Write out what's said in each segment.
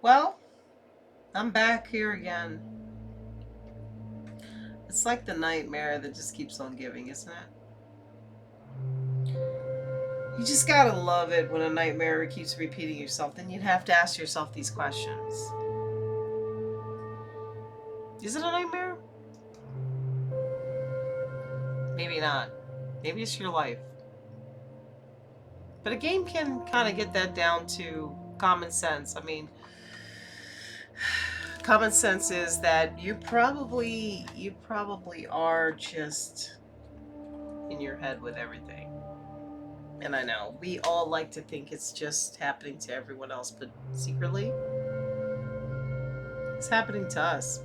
Well, I'm back here again. It's like the nightmare that just keeps on giving, isn't it? You just gotta love it when a nightmare keeps repeating yourself. Then you'd have to ask yourself these questions. Is it a nightmare? Maybe not. Maybe it's your life. But a game can kind of get that down to common sense. I mean, common sense is that you probably are just in your head with everything. And I know we all like to think it's just happening to everyone else, but secretly, it's happening to us.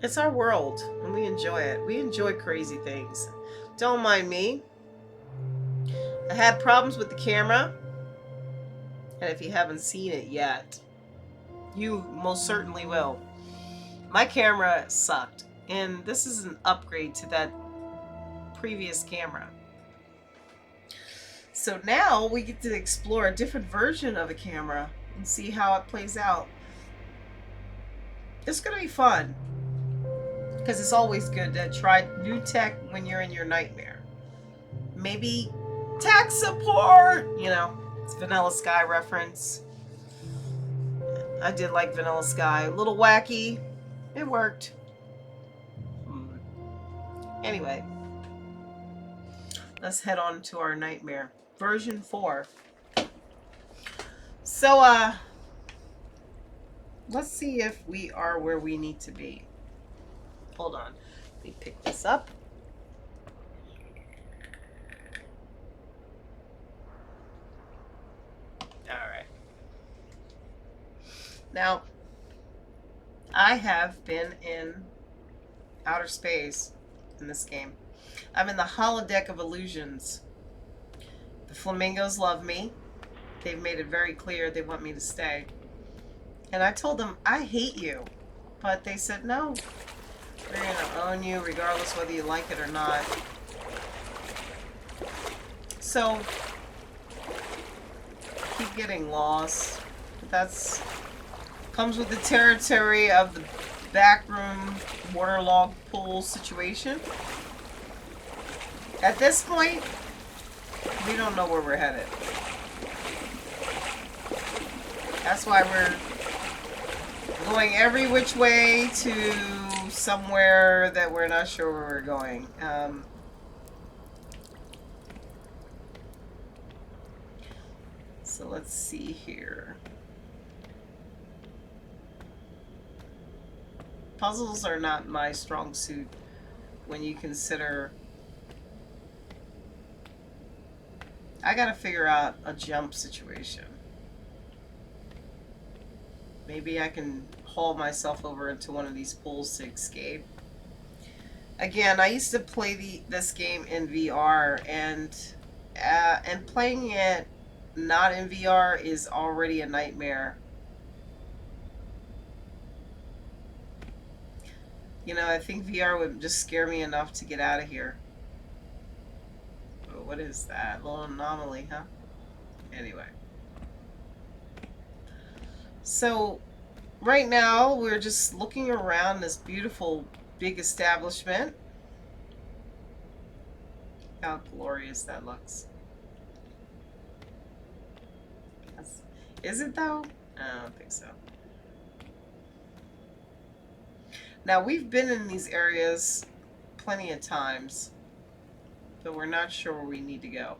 It's our world, and we enjoy it. We enjoy crazy things. Don't mind me. I had problems with the camera, and if you haven't seen it yet, you most certainly will. My camera sucked, and this is an upgrade to that previous camera. So now we get to explore a different version of a camera and see how it plays out. It's going to be fun because it's always good to try new tech when you're in your nightmare. Maybe tech support, it's Vanilla Sky reference. I did like Vanilla Sky. A little wacky. It worked. Anyway, let's head on to our nightmare. Version 4. So, let's see if we are where we need to be. Hold on. Let me pick this up. Alright. Now, I have been in outer space in this game. I'm in the Holodeck of illusions. The flamingos love me. They've made it very clear they want me to stay. And I told them, I hate you. But they said, no, we're going to own you regardless whether you like it or not. So, keep getting lost. But that's comes with the territory of the backroom waterlogged pool situation. At this point, we don't know where we're headed. That's why we're going every which way to somewhere that we're not sure where we're going. So let's see here. Puzzles are not my strong suit when you consider I gotta figure out a jump situation. Maybe I can haul myself over into one of these pools to escape. Again, I used to play this game in VR, and playing it not in VR is already a nightmare. I think VR would just scare me enough to get out of here. Oh, what is that? A little anomaly, huh? Anyway. So, right now, we're just looking around this beautiful big establishment. How glorious that looks. Is it though? I don't think so. Now, we've been in these areas plenty of times, but we're not sure where we need to go.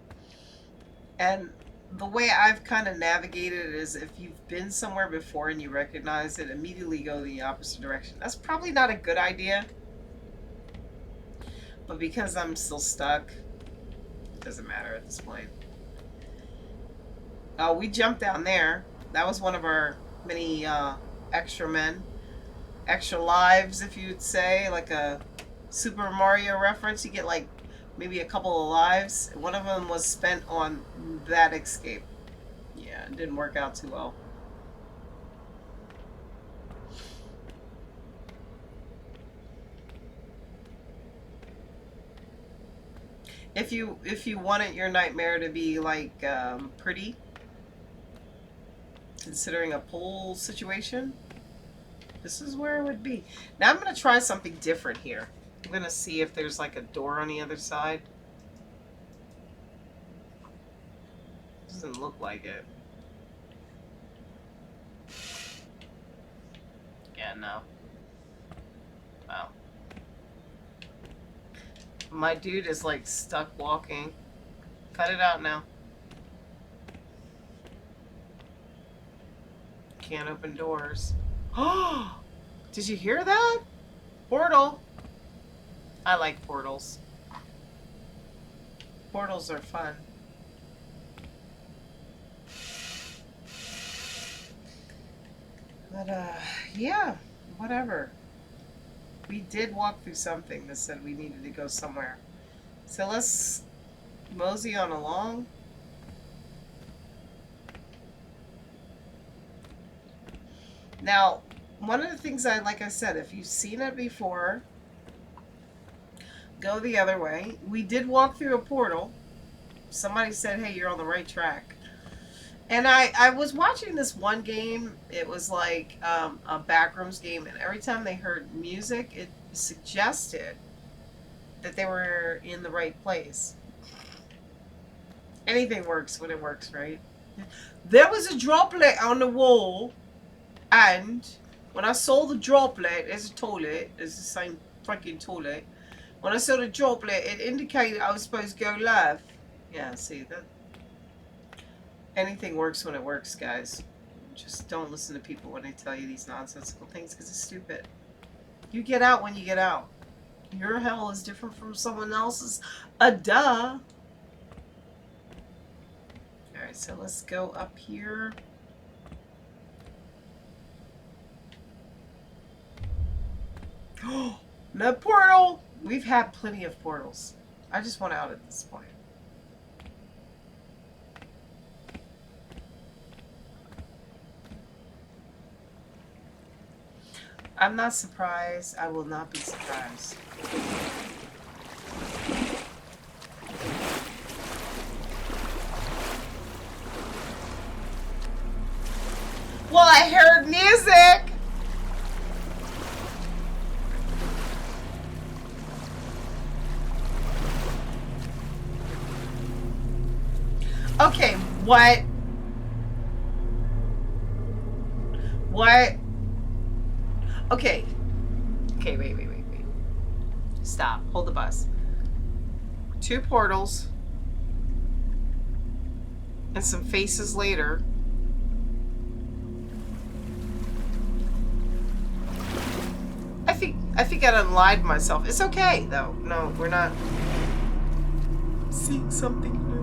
And the way I've kind of navigated it is if you've been somewhere before and you recognize it, immediately go the opposite direction. That's probably not a good idea, but because I'm still stuck, it doesn't matter at this point. Oh, we jumped down there. That was one of our many extra men. Extra lives, if you'd say, like a Super Mario reference. You get like maybe a couple of lives. One of them was spent on that escape. Yeah, it didn't work out too well. If you wanted your nightmare to be like pretty, considering a pull situation, this is where it would be. Now I'm going to try something different here. I'm going to see if there's like a door on the other side. Doesn't look like it. Yeah, no. Wow. My dude is like stuck walking. Cut it out now. Can't open doors. Oh! Did you hear that? Portal. I like portals. Portals are fun. But, yeah, whatever. We did walk through something that said we needed to go somewhere. So let's mosey on along. Now, one of the things like I said, if you've seen it before, go the other way. We did walk through a portal. Somebody said, hey, you're on the right track. And I was watching this one game. It was like a backrooms game. And every time they heard music, it suggested that they were in the right place. Anything works when it works, right? There was a droplet on the wall. And when I saw the droplet, there's a toilet. It's the same fucking toilet. When I saw the droplet, it indicated I was supposed to go left. Yeah, see that. Anything works when it works, guys. Just don't listen to people when they tell you these nonsensical things because it's stupid. You get out when you get out. Your hell is different from someone else's. Duh. Alright, so let's go up here. Oh, no portal! We've had plenty of portals. I just want out at this point. I'm not surprised. I will not be surprised. Well, I heard music! Okay, what? What? Okay. Okay, wait. Stop. Hold the bus. 2 portals. And some faces later. I think I done lied to myself. It's okay, though. No, we're not seeing something new.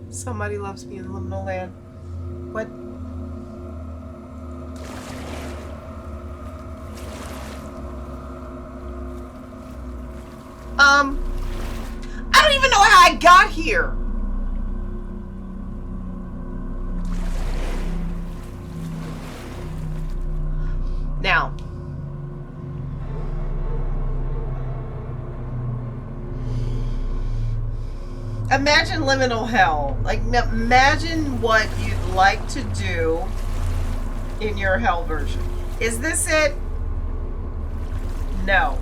Somebody loves me in liminal land. What? I don't even know how I got here. Now, imagine liminal hell. Like, imagine what you'd like to do in your hell version. Is this it? No.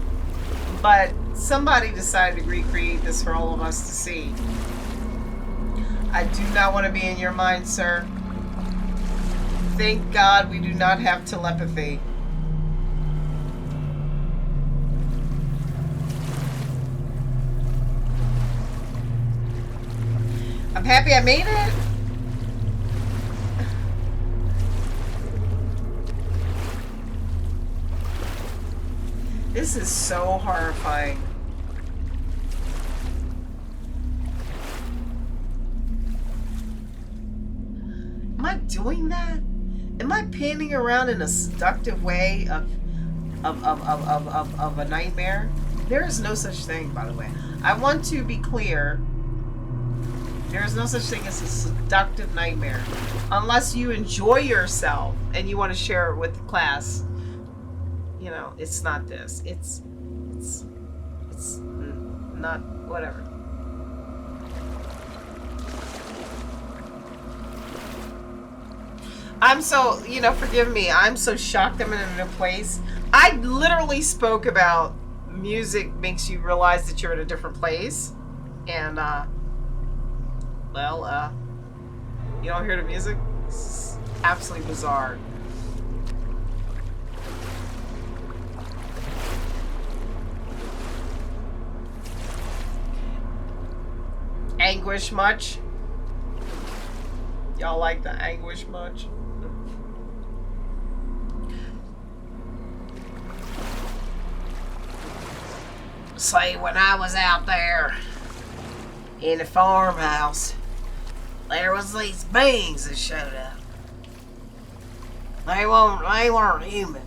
But somebody decided to recreate this for all of us to see. I do not want to be in your mind, sir. Thank God we do not have telepathy. I'm happy I made it. This is so horrifying. Am I doing that? Am I panning around in a seductive way of a nightmare? There is no such thing, by the way. I want to be clear. There is no such thing as a seductive nightmare. Unless you enjoy yourself and you want to share it with the class. You know, it's not this. It's not whatever. I'm so, forgive me. I'm so shocked I'm in a new place. I literally spoke about music makes you realize that you're in a different place. And, well, you don't hear the music? It's absolutely bizarre. Anguish much? Y'all like the anguish much? Say, when I was out there in the farmhouse, there was these beings that showed up. They weren't human.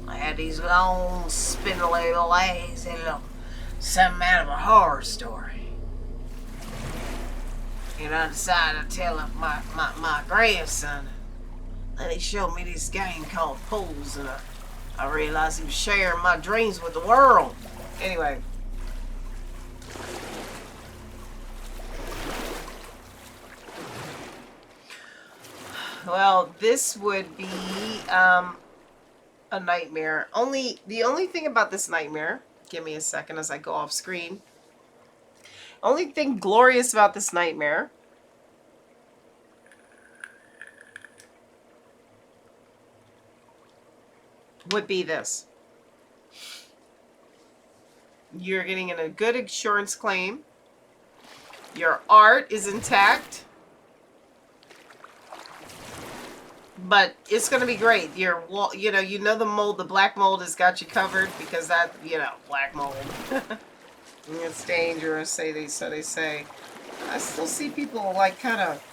They had these long, spindly legs and something out of a horror story. And I decided to tell my grandson. Then he showed me this game called Pools, and I realized he was sharing my dreams with the world. Anyway. Well, this would be a nightmare. The only thing about this nightmare, give me a second as I go off screen. Only thing glorious about this nightmare would be this. You're getting in a good insurance claim. Your art is intact. But it's going to be great. You know the mold, the black mold has got you covered because that, black mold. It's dangerous, so they say. I still see people like kind of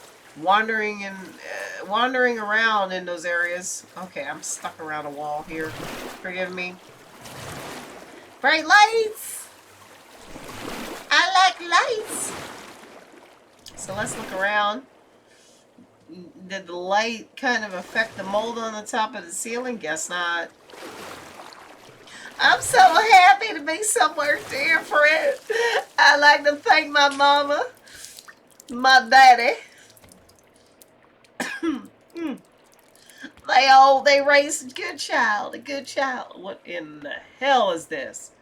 wandering around in those areas. Okay, I'm stuck around a wall here. Forgive me. Bright lights! I like lights! So let's look around. Did the light kind of affect the mold on the top of the ceiling? Guess not. I'm so happy to be somewhere different. I like to thank my mama, my daddy. They raised a good child, What in the hell is this?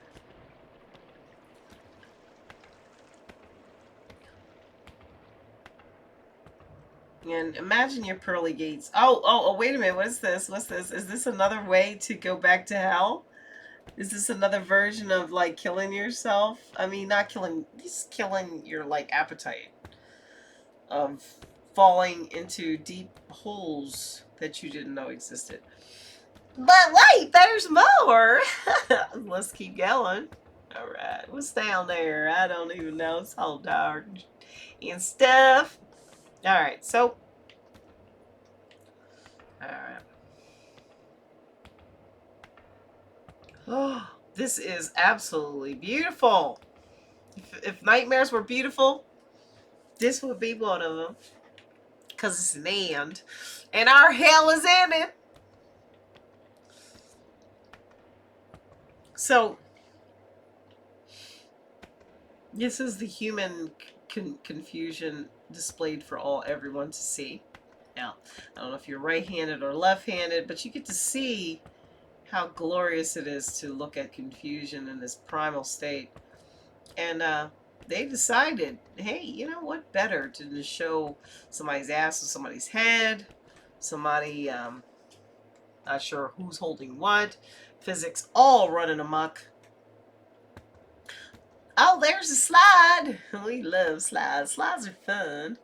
And imagine your pearly gates. Oh, wait a minute. What is this? What's this? Is this another way to go back to hell? Is this another version of, like, killing yourself? I mean, not killing, just killing your, like, appetite of falling into deep holes that you didn't know existed. But wait, there's more! Let's keep going. Alright, what's down there? I don't even know. It's all dark and stuff. Alright, so. Alright. Oh, this is absolutely beautiful. If nightmares were beautiful, this would be one of them. Because it's an end. And our hell is in it. So, this is the human confusion displayed for everyone to see. Now, I don't know if you're right-handed or left-handed, but you get to see how glorious it is to look at confusion in this primal state. And they decided, hey, you know what better to just show somebody's ass or somebody's head, somebody, not sure who's holding what, physics all running amok. Oh, there's a slide. We love slides. Slides are fun.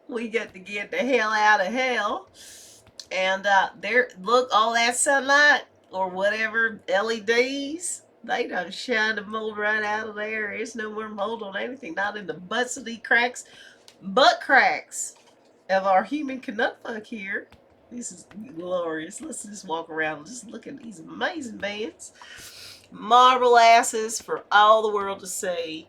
We get to get the hell out of hell. And there, look, all that sunlight or whatever, LEDs, they done shine the mold right out of there. There's no more mold on anything, not in the butts of these butt cracks of our human Canuck here. This is glorious. Let's just walk around and just look at these amazing bands. Marble asses for all the world to see.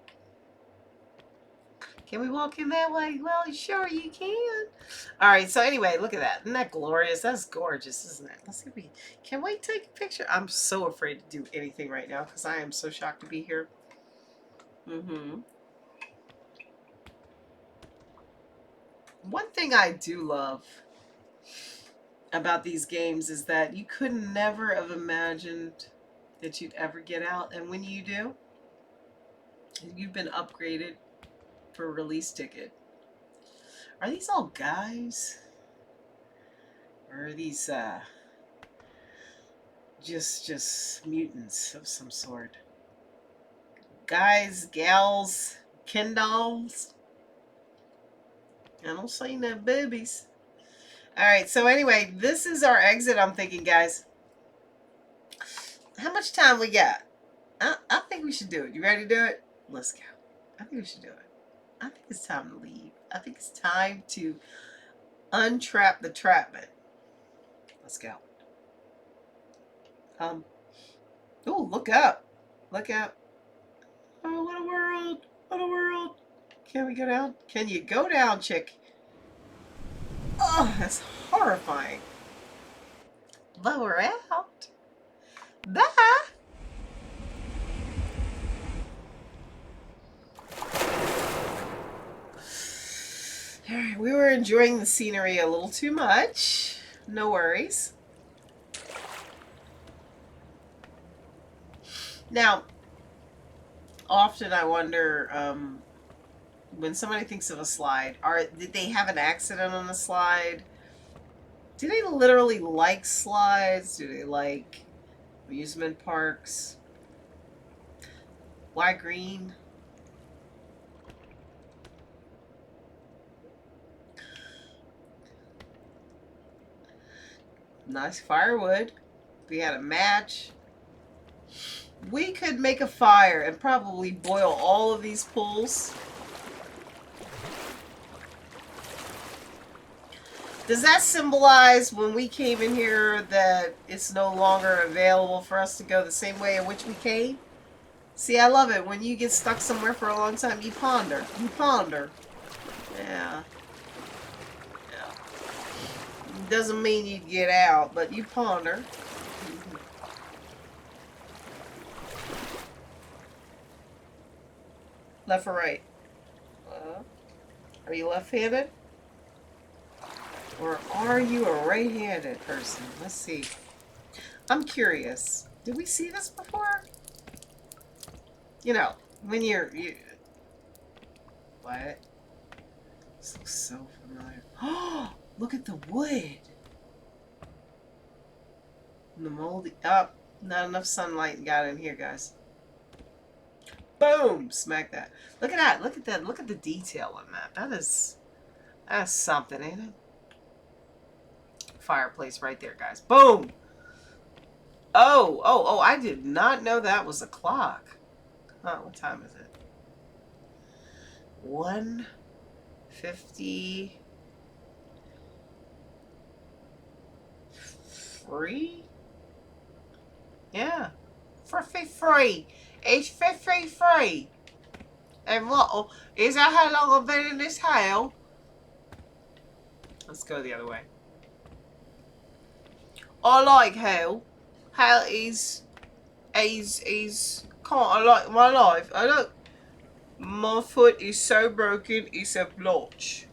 Can we walk in that way? Well, sure you can. All right, so anyway, look at that. Isn't that glorious? That's gorgeous, isn't it? Let's see if can we take a picture? I'm so afraid to do anything right now because I am so shocked to be here. Mm-hmm. One thing I do love about these games is that you could never have imagined that you'd ever get out, and when you do, you've been upgraded for a release ticket. Are these all guys? Or are these just mutants of some sort? Guys, gals, Ken dolls? I don't say no boobies. Alright, so anyway, this is our exit, I'm thinking, guys. How much time we got? I think we should do it. You ready to do it? Let's go. I think we should do it. I think it's time to leave. I think it's time to untrap the trapment. Let's go. Oh, look up. Look up. Oh, what a world. What a world. Can we go down? Can you go down, chick? Oh, that's horrifying. But we're out. Bye. Alright, we were enjoying the scenery a little too much. No worries. Now, often I wonder, when somebody thinks of a slide, did they have an accident on the slide? Do they literally like slides? Do they like amusement parks? Why green? Nice firewood. If we had a match, we could make a fire and probably boil all of these pools. Does that symbolize when we came in here that it's no longer available for us to go the same way in which we came? See, I love it. When you get stuck somewhere for a long time, you ponder. You ponder. Yeah. Yeah. Doesn't mean you get out, but you ponder. Left or right? Are you left-handed? Or are you a right-handed person? Let's see. I'm curious. Did we see this before? You know, when you what? This looks so familiar. Oh, look at the wood. And the moldy. Oh, not enough sunlight got in here, guys. Boom! Smack that. Look at that. Look at that. Look at the detail on that. That's something, ain't it? Fireplace right there, guys. Boom! Oh, I did not know that was a clock. Huh, what time is it? 1:53? Yeah. For free. It's 53. And what? Is that how long I've been in this hell? Let's go the other way. I like hell. Hell is can't I like my life. I don't. My foot is so broken, it's a blotch.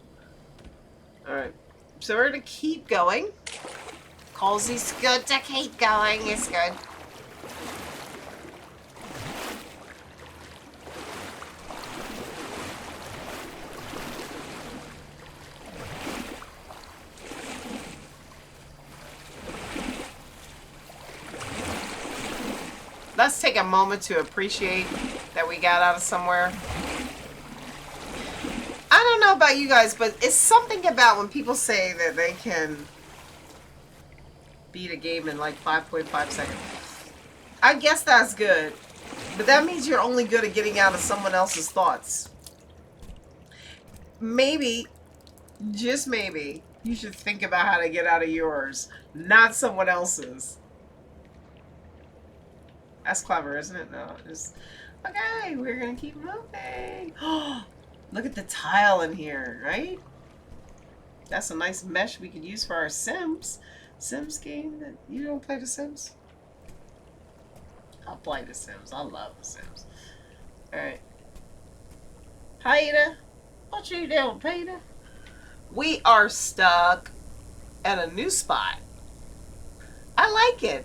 Alright. So we're gonna keep going. Cause it's good to keep going, it's good. Let's take a moment to appreciate that we got out of somewhere. I don't know about you guys, but it's something about when people say that they can beat a game in like 5.5 seconds. I guess that's good, but that means you're only good at getting out of someone else's thoughts. Maybe, just maybe, you should think about how to get out of yours, not someone else's. That's clever, isn't it? No, just okay. We're gonna keep moving. Look at the tile in here, right? That's a nice mesh we could use for our Sims game. That you don't play the Sims? I'll play the Sims. I love the Sims. All right. Peter, what you doing, Peter? We are stuck at a new spot. I like it.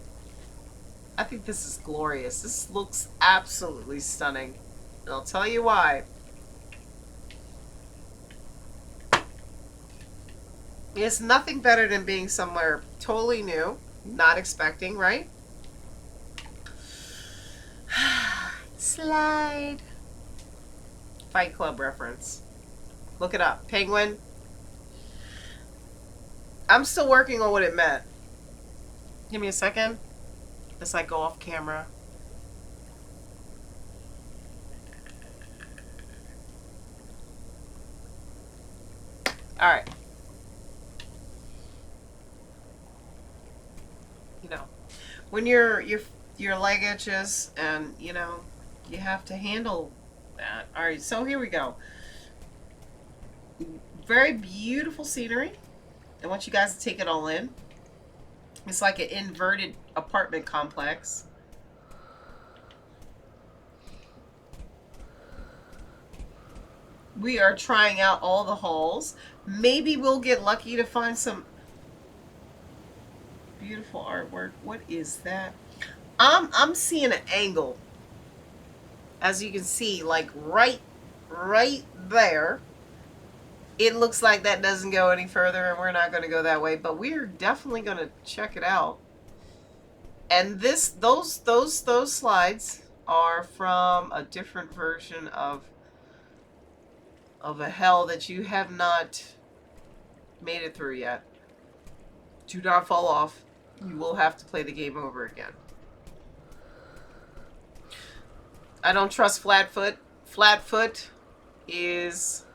I think this is glorious. This looks absolutely stunning. And I'll tell you why. It's nothing better than being somewhere totally new, not expecting, right? Slide. Fight Club reference. Look it up. Penguin. I'm still working on what it meant. Give me a second. As I go off camera. Alright. You know. When your leg itches and, you know, you have to handle that. Alright, so here we go. Very beautiful scenery. I want you guys to take it all in. It's like an inverted apartment complex. We are trying out all the halls. Maybe we'll get lucky to find some beautiful artwork. What is that? I'm seeing an angle. As you can see, like right there. It looks like that doesn't go any further, and we're not going to go that way, but we're definitely going to check it out. And those slides are from a different version of a hell that you have not made it through yet. Do not fall off. You will have to play the game over again. I don't trust Flatfoot. Flatfoot is...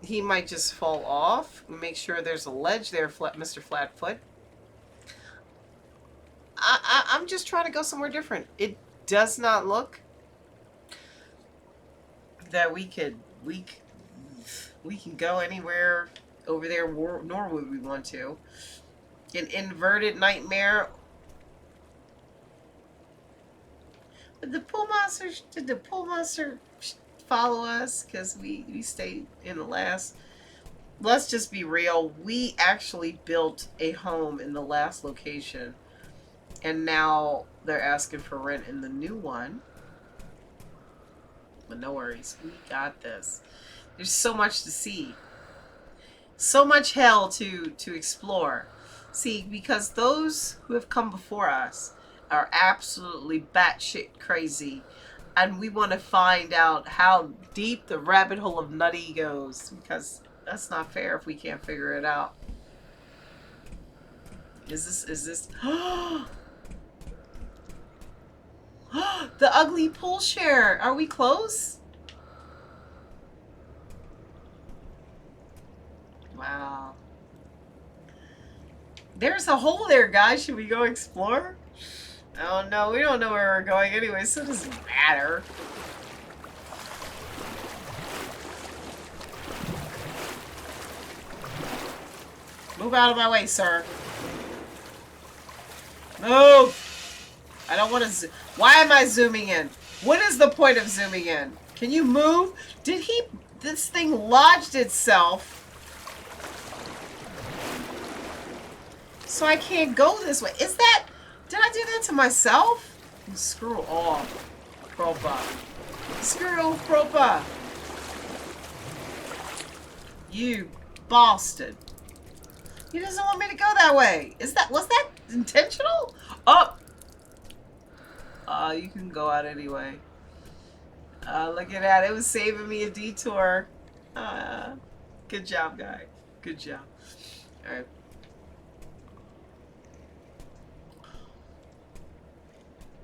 he might just fall off. Make sure there's a ledge there, Mr. Flatfoot. I'm just trying to go somewhere different. It does not look that we can go anywhere over there, nor would we want to. An inverted nightmare. Did the pool monster follow us? Because we stayed in the last... Let's just be real. We actually built a home in the last location. And now they're asking for rent in the new one. But no worries. We got this. There's so much to see. So much hell to explore. See, because those who have come before us are absolutely batshit crazy. And we want to find out how deep the rabbit hole of nutty goes. Because that's not fair if we can't figure it out. Is this... The ugly pool share. Are we close? Wow. There's a hole there, guys. Should we go explore? Oh no, we don't know where we're going anyway, so it doesn't matter. Move out of my way, sir. Move! I don't want to why am I zooming in? What is the point of zooming in? Can you move? This thing lodged itself. So I can't go this way. Did I do that to myself? Screw off, Propa. Screw Propa. You bastard. He doesn't want me to go that way. Was that intentional? Oh! You can go out anyway. Look at that. It was saving me a detour. Good job, guy. Good job. Alright.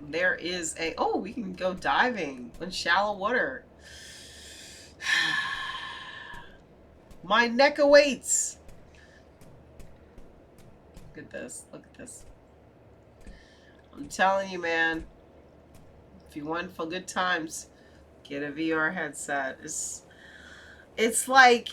There is a... Oh, we can go diving in shallow water. My neck awaits. Look at this. Look at this. I'm telling you, man. If you want for good times, get a VR headset. It's like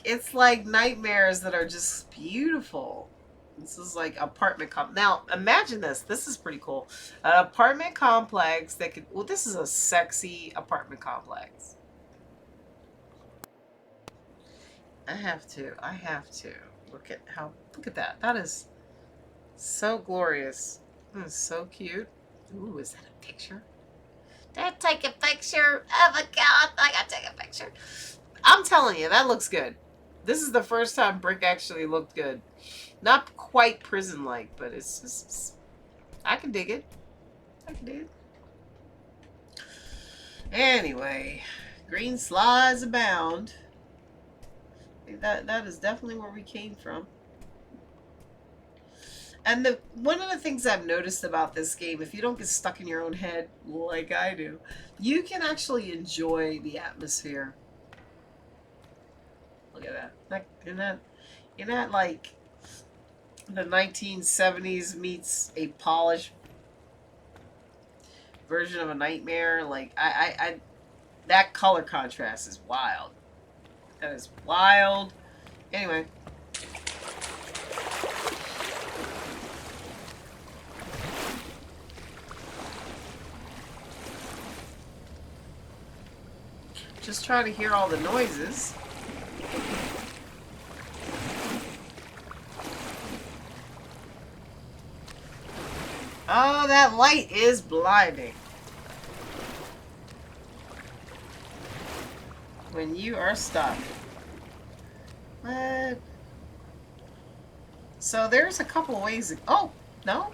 nightmares that are just beautiful. This is like apartment now imagine this. This is pretty cool. An apartment complex that could... Well, this is a sexy apartment complex. I have to. I have to. Look at that. That is so glorious. That is so cute. Ooh, is that a picture? Did I take a picture? Oh my god, I gotta take a picture. I'm telling you, that looks good. This is the first time Brick actually looked good. Not quite prison-like, but it's just... I can dig it. I can dig it. Anyway, green slides abound. That is definitely where we came from. And one of the things I've noticed about this game, if you don't get stuck in your own head like I do, you can actually enjoy the atmosphere. Look at that. Isn't that like the 1970s meets a polished version of a nightmare? Like that color contrast is wild. That is wild. Anyway. Just trying to hear all the noises. Oh, that light is blinding. When you are stuck. What? So there's a couple of ways. Oh, no?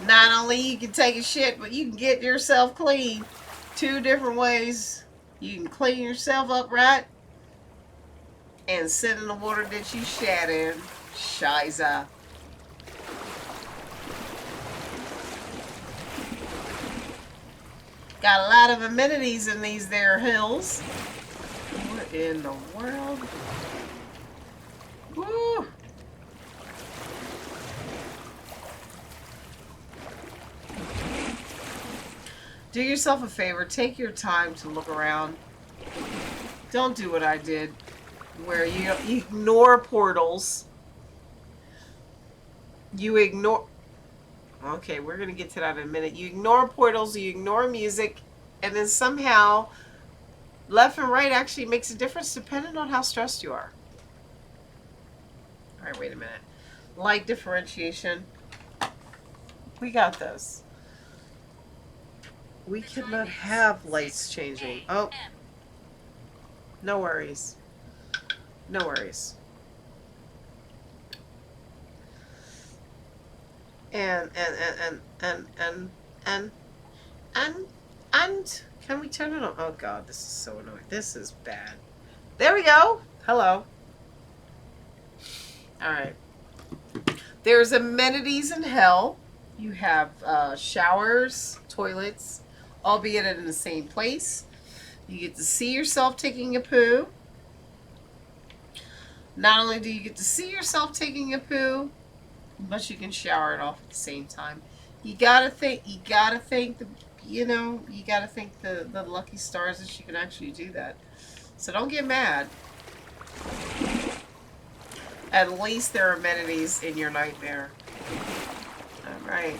Not only you can take a shit, but you can get yourself clean. 2 different ways. You can clean yourself up right and sit in the water that you shat in. Shiza. Got a lot of amenities in these there hills. What in the world? Woo! Do yourself a favor. Take your time to look around. Don't do what I did, where you ignore portals. You ignore... Okay, we're going to get to that in a minute. You ignore portals, you ignore music, and then somehow left and right actually makes a difference depending on how stressed you are. Alright, wait a minute. Light differentiation. We got this. We cannot have lights changing. Oh. No worries. No worries. And can we turn it on? Oh god, this is so annoying. This is bad. There we go. Hello. Alright. There's amenities in hell. You have showers, toilets, albeit in the same place. You get to see yourself taking a poo. Not only do you get to see yourself taking a poo, but you can shower it off at the same time. You gotta thank the the lucky stars that you can actually do that. So don't get mad. At least there are amenities in your nightmare. Alright.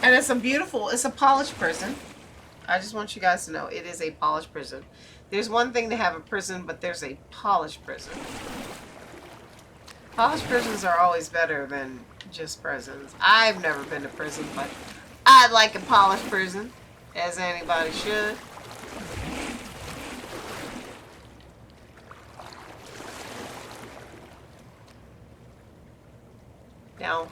And it's a polished prison. I just want you guys to know it is a polished prison. There's one thing to have a prison, but there's a polished prison. Polished prisons are always better than just prisons. I've never been to prison, but I'd like a polished prison, as anybody should. Now,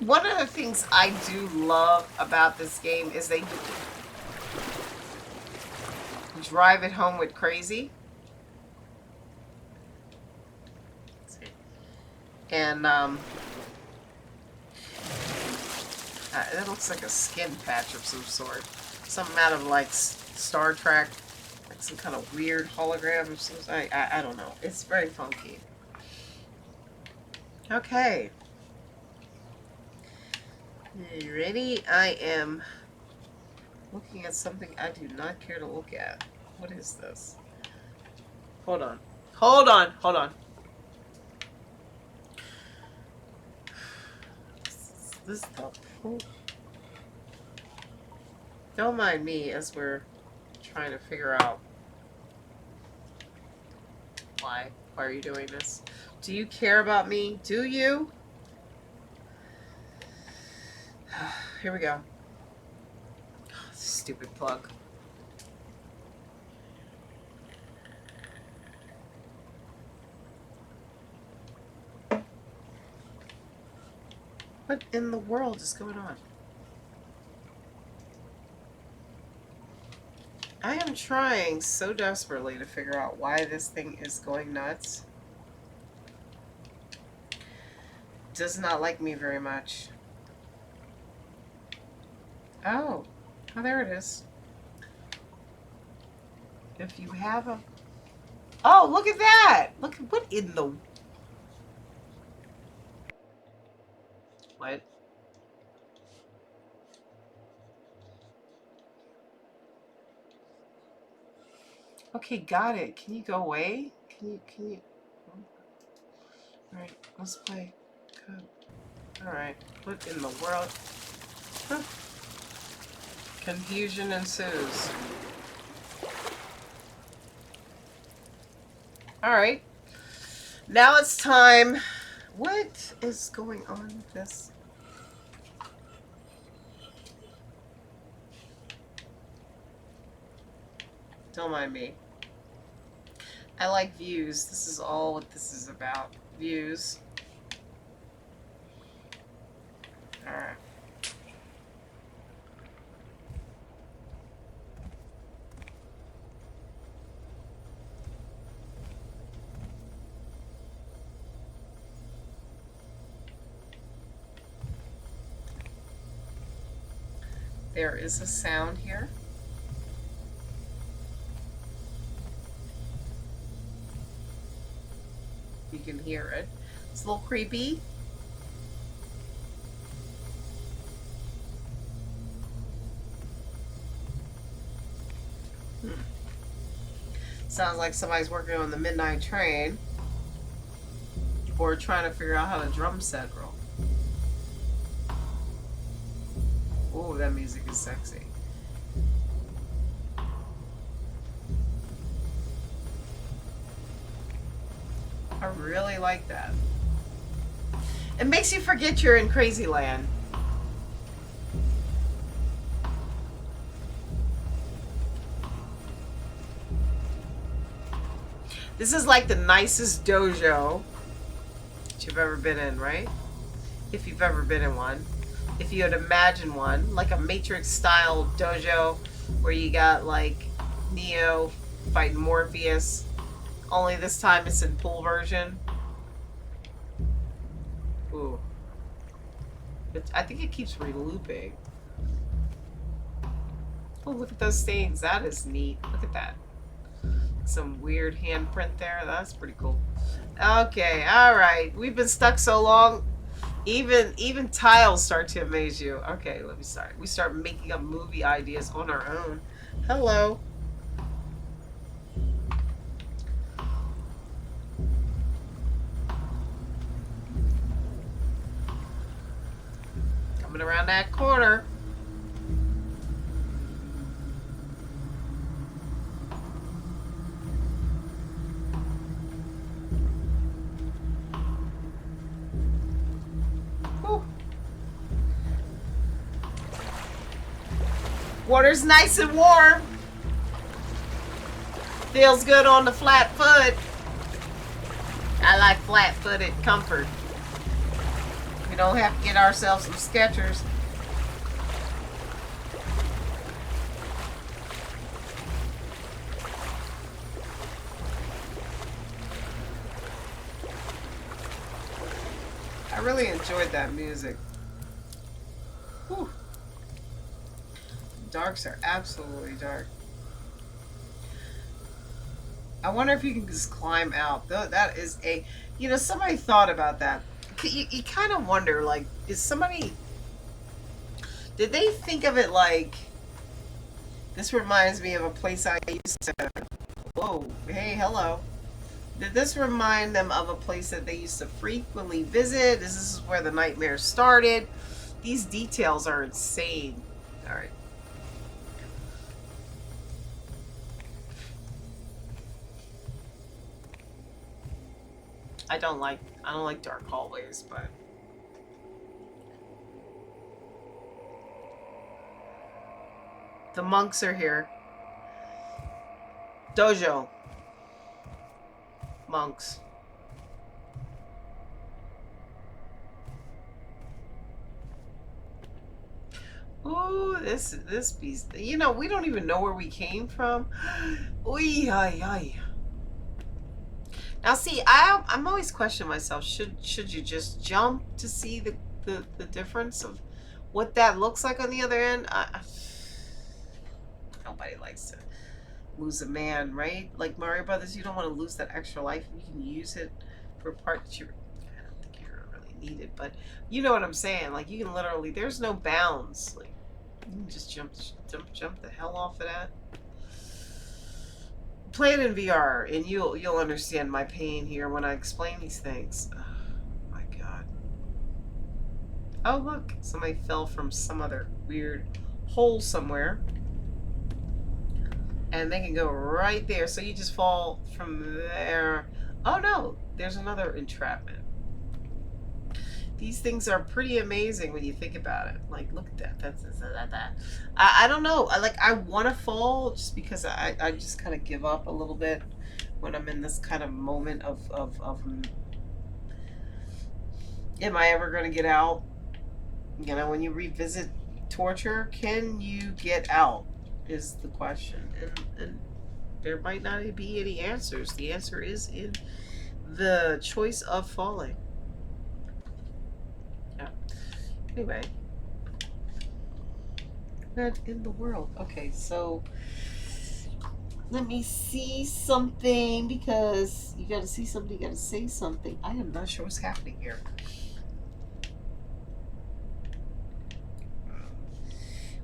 one of the things I do love about this game is they drive it home with crazy. And it looks like a skin patch of some sort. Something out of like Star Trek, like some kind of weird hologram or something. I don't know. It's very funky. Okay. You ready? I am looking at something I do not care to look at. What is this? Hold on. Hold on. Hold on. this the... Don't mind me as we're trying to figure out why. Why are you doing this? Do you care about me? Do you? Here we go. Stupid plug. What in the world is going on? I am trying so desperately to figure out why this thing is going nuts. Does not like me very much. Oh, there it is. If you have a... Oh, look at that! Look, what in the... What? Okay, got it. Can you go away? Can you... Alright, let's play. Good. Alright, what in the world? Huh. Confusion ensues. Alright. Now it's time. What is going on with this? Don't mind me. I like views. This is all what this is about. Views. Alright. There is a sound here. You can hear it. It's a little creepy. Sounds like somebody's working on the midnight train. Or trying to figure out how the drum set roll. Oh, that music is sexy. I really like that. It makes you forget you're in Crazy Land. This is like the nicest dojo that you've ever been in, right? If you've ever been in one. If you had imagined one, like a Matrix-style dojo where you got like Neo fighting Morpheus, only this time it's in pool version. Ooh. I think it keeps re-looping. Oh, look at those stains. That is neat. Look at that. Some weird handprint there. That's pretty cool. Okay, alright. We've been stuck so long. Even tiles start to amaze you. Okay, let me start. We start making up movie ideas on our own. Hello. Coming around that corner. Water's nice and warm. Feels good on the flat foot. I like flat-footed comfort. We don't have to get ourselves some Skechers. I really enjoyed that music. Whew. Darks are absolutely dark. I wonder if you can just climb out. That is a... You know, somebody thought about that. You kind of wonder, like, is somebody... Did they think of it like... This reminds me of a place I used to... Whoa. Hey, hello. Did this remind them of a place that they used to frequently visit? This is where the nightmare started. These details are insane. All right. I don't like dark hallways, but the monks are here. Dojo. Monks. Ooh, this beast. You know, we don't even know where we came from. Oy, ay, ay. Now, see, I'm always questioning myself. Should you just jump to see the difference of what that looks like on the other end? Nobody likes to lose a man, right? Like Mario Brothers, you don't want to lose that extra life. You can use it for a part that you. I don't think you really need it, but you know what I'm saying. Like you can literally. There's no bounds. Like you can just jump the hell off of that. Play it in VR, and you'll understand my pain here when I explain these things. Oh, my God. Oh look, somebody fell from some other weird hole somewhere, and they can go right there. So you just fall from there. Oh no, there's another entrapment. These things are pretty amazing when you think about it. Like, look at that. That's that. I don't know. I want to fall just because I just kind of give up a little bit when I'm in this kind of moment of am I ever going to get out? You know, when you revisit torture, can you get out? Is the question, and there might not be any answers. The answer is in the choice of falling. Yeah. Anyway. What in the world? Okay, so let me see something because you gotta see something, you gotta say something. I am not sure what's happening here.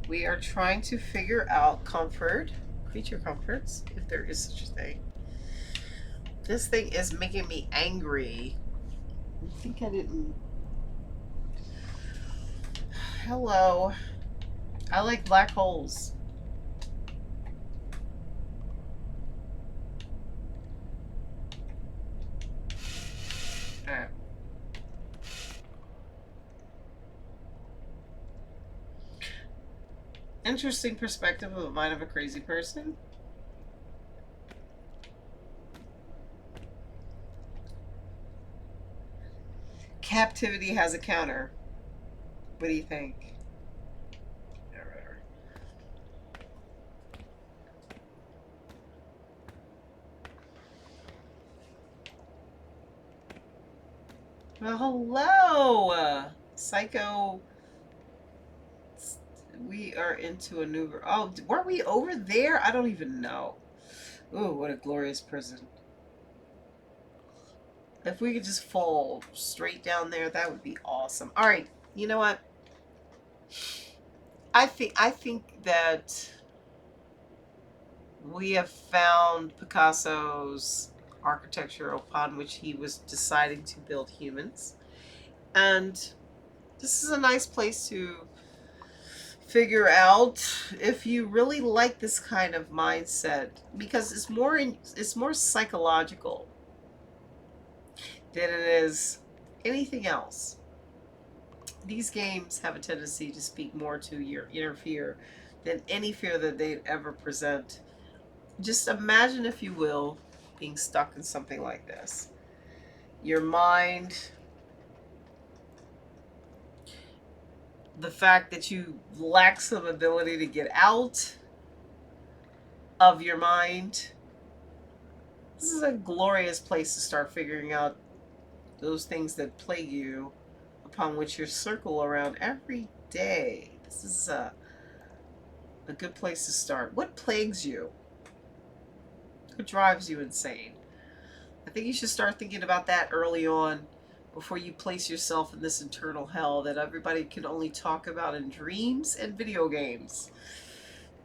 We are trying to figure out comfort, creature comforts, if there is such a thing. This thing is making me angry. I think I didn't. Hello. I like black holes. Alright. Interesting perspective of the mind of a crazy person. Captivity has a counter. What do you think? Well, hello, Psycho. We are into a new. Oh, were we over there? I don't even know. Ooh, what a glorious prison. If we could just fall straight down there, that would be awesome. All right, you know what? I think that we have found Picasso's architecture upon which he was deciding to build humans, and this is a nice place to figure out if you really like this kind of mindset, because it's more psychological than it is anything else. These games have a tendency to speak more to your inner fear than any fear that they'd ever present. Just imagine, if you will, being stuck in something like this. Your mind, the fact that you lack some ability to get out of your mind. This is a glorious place to start figuring out those things that plague you, upon which you circle around every day. This is a good place to start. What plagues you? What drives you insane? I think you should start thinking about that early on before you place yourself in this internal hell that everybody can only talk about in dreams and video games.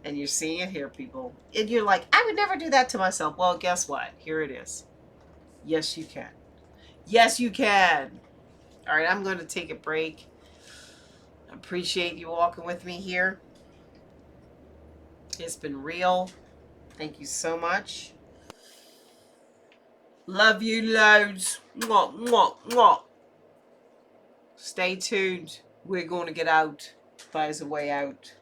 And you're seeing it here, people. And you're like, I would never do that to myself. Well, guess what? Here it is. Yes, you can. Yes, you can. All right, I'm going to take a break. I appreciate you walking with me here. It's been real. Thank you so much. Love you loads. Mwah, mwah, mwah. Stay tuned. We're going to get out. There's a way out.